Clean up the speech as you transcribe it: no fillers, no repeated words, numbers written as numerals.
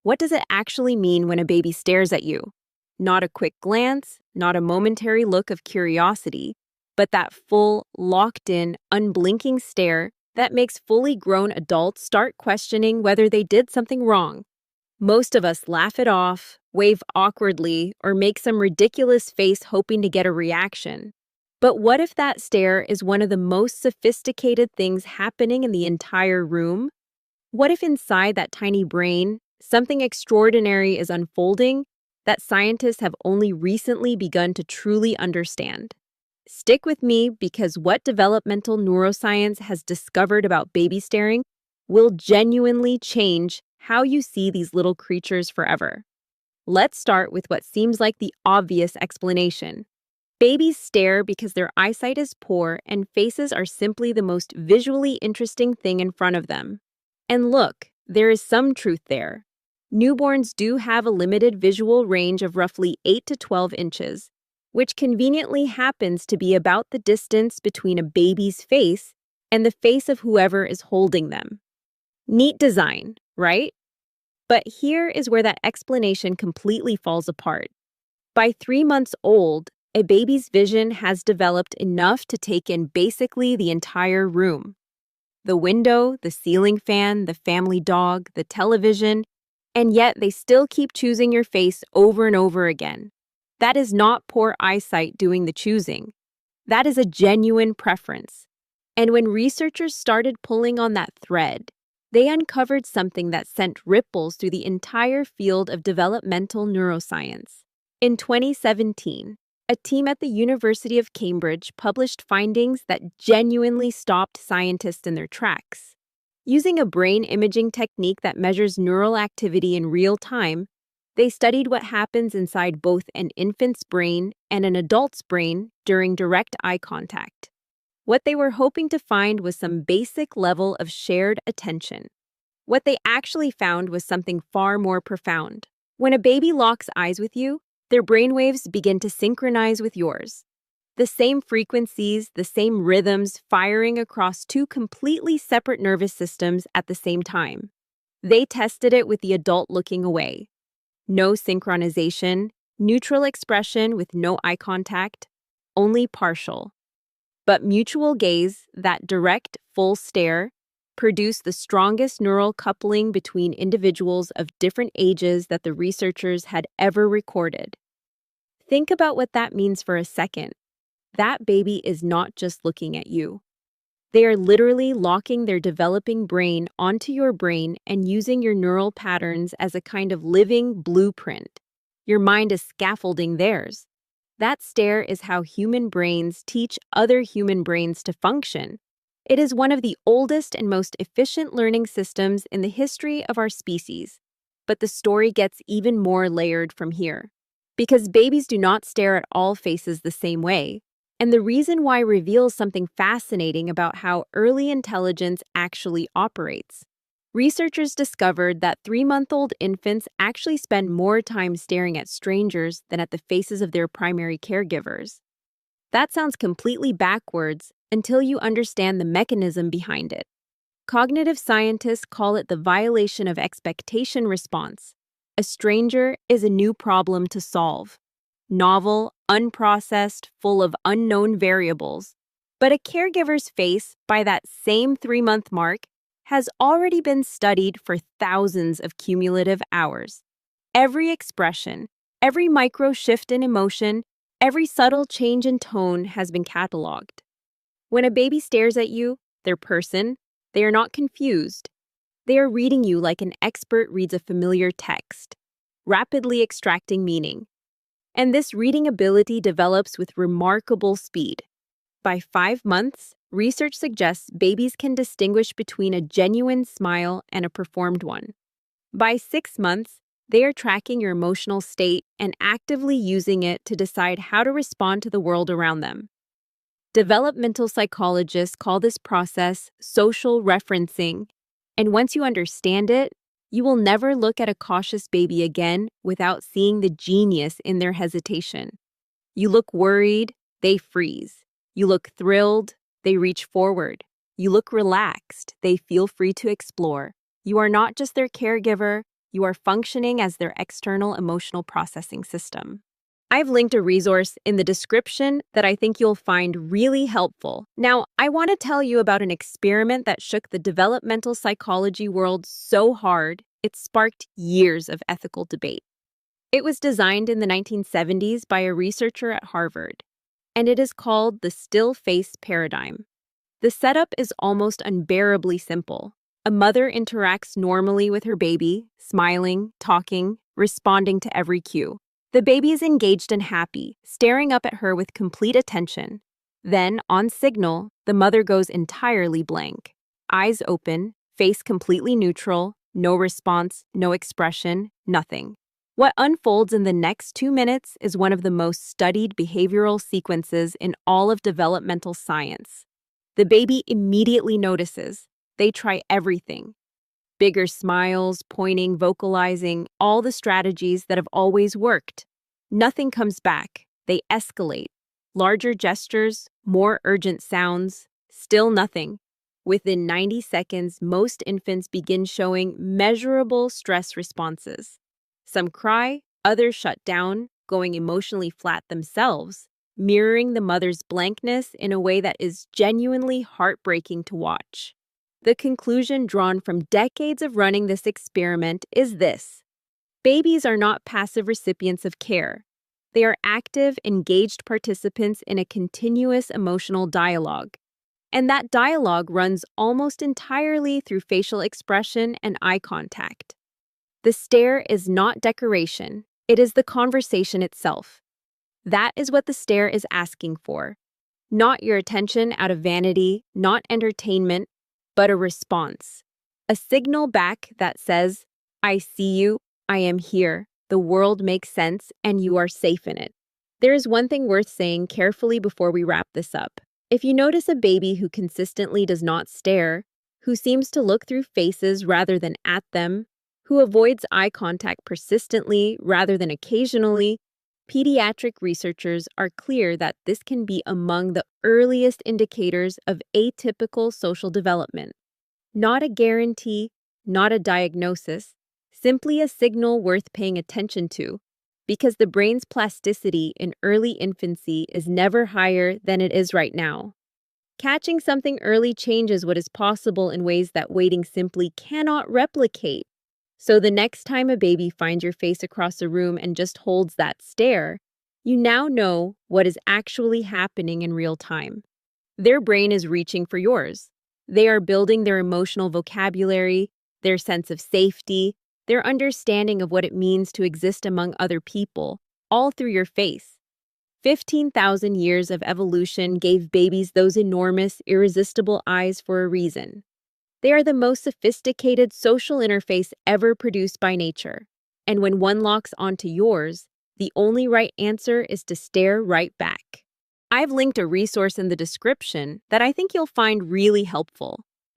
What does it actually mean when a baby stares at you? Not a quick glance, not a momentary look of curiosity, but that full, locked-in, unblinking stare that makes fully grown adults start questioning whether they did something wrong. Most of us laugh it off, wave awkwardly, or make some ridiculous face hoping to get a reaction. But what if that stare is one of the most sophisticated things happening in the entire room? What if inside that tiny brain, something extraordinary is unfolding that scientists have only recently begun to truly understand? Stick with me because what developmental neuroscience has discovered about baby staring will genuinely change how you see these little creatures forever. Let's start with what seems like the obvious explanation. Babies stare because their eyesight is poor and faces are simply the most visually interesting thing in front of them. And look, there is some truth there. Newborns do have a limited visual range of roughly 8 to 12 inches, which conveniently happens to be about the distance between a baby's face and the face of whoever is holding them. Neat design, right? But here is where that explanation completely falls apart. By 3 months old, a baby's vision has developed enough to take in basically the entire room. The window, the ceiling fan, the family dog, the television, and yet they still keep choosing your face over and over again. That is not poor eyesight doing the choosing. That is a genuine preference. And when researchers started pulling on that thread, they uncovered something that sent ripples through the entire field of developmental neuroscience. In 2017, a team at the University of Cambridge published findings that genuinely stopped scientists in their tracks. Using a brain imaging technique that measures neural activity in real time, they studied what happens inside both an infant's brain and an adult's brain during direct eye contact. What they were hoping to find was some basic level of shared attention. What they actually found was something far more profound. When a baby locks eyes with you, their brainwaves begin to synchronize with yours. The same frequencies, the same rhythms firing across two completely separate nervous systems at the same time. They tested it with the adult looking away. No synchronization, neutral expression with no eye contact, only partial. But mutual gaze, that direct, full stare, produced the strongest neural coupling between individuals of different ages that the researchers had ever recorded. Think about what that means for a second. That baby is not just looking at you. They are literally locking their developing brain onto your brain and using your neural patterns as a kind of living blueprint. Your mind is scaffolding theirs. That stare is how human brains teach other human brains to function. It is one of the oldest and most efficient learning systems in the history of our species. But the story gets even more layered from here. Because babies do not stare at all faces the same way. And the reason why reveals something fascinating about how early intelligence actually operates. Researchers discovered that 3-month-old infants actually spend more time staring at strangers than at the faces of their primary caregivers. That sounds completely backwards until you understand the mechanism behind it. Cognitive scientists call it the violation of expectation response. A stranger is a new problem to solve. Novel, unprocessed, full of unknown variables. But a caregiver's face, by that same 3-month mark, has already been studied for thousands of cumulative hours. Every expression, every micro shift in emotion, every subtle change in tone has been cataloged. When a baby stares at you, their person, they are not confused. They are reading you like an expert reads a familiar text, rapidly extracting meaning. And this reading ability develops with remarkable speed. By 5 months, research suggests babies can distinguish between a genuine smile and a performed one. By 6 months, they are tracking your emotional state and actively using it to decide how to respond to the world around them. Developmental psychologists call this process social referencing, and once you understand it, you will never look at a cautious baby again without seeing the genius in their hesitation. You look worried, they freeze. You look thrilled, they reach forward. You look relaxed, they feel free to explore. You are not just their caregiver, You are functioning as their external emotional processing system. I've linked a resource in the description that I think you'll find really helpful. Now, I want to tell you about an experiment that shook the developmental psychology world so hard, it sparked years of ethical debate. It was designed in the 1970s by a researcher at Harvard, and it is called the still face paradigm. The setup is almost unbearably simple. A mother interacts normally with her baby, smiling, talking, responding to every cue. The baby is engaged and happy, staring up at her with complete attention. Then, on signal, the mother goes entirely blank. Eyes open, face completely neutral, no response, no expression, nothing. What unfolds in the next 2 minutes is one of the most studied behavioral sequences in all of developmental science. The baby immediately notices. They try everything. Bigger smiles, pointing, vocalizing, all the strategies that have always worked. Nothing comes back. They escalate. Larger gestures, more urgent sounds, still nothing. Within 90 seconds, most infants begin showing measurable stress responses. Some cry, others shut down, going emotionally flat themselves, mirroring the mother's blankness in a way that is genuinely heartbreaking to watch. The conclusion drawn from decades of running this experiment is this: babies are not passive recipients of care. They are active, engaged participants in a continuous emotional dialogue. And that dialogue runs almost entirely through facial expression and eye contact. The stare is not decoration, it is the conversation itself. That is what the stare is asking for. Not your attention out of vanity, not entertainment, but a response. A signal back that says, I see you, I am here, the world makes sense, and you are safe in it. There is one thing worth saying carefully before we wrap this up. If you notice a baby who consistently does not stare, who seems to look through faces rather than at them, who avoids eye contact persistently rather than occasionally, pediatric researchers are clear that this can be among the earliest indicators of atypical social development. Not a guarantee, not a diagnosis, simply a signal worth paying attention to, because the brain's plasticity in early infancy is never higher than it is right now. Catching something early changes what is possible in ways that waiting simply cannot replicate. So the next time a baby finds your face across a room and just holds that stare, you now know what is actually happening in real time. Their brain is reaching for yours. They are building their emotional vocabulary, their sense of safety, their understanding of what it means to exist among other people, all through your face. 15,000 years of evolution gave babies those enormous, irresistible eyes for a reason. They are the most sophisticated social interface ever produced by nature. And when one locks onto yours, the only right answer is to stare right back. I've linked a resource in the description that I think you'll find really helpful.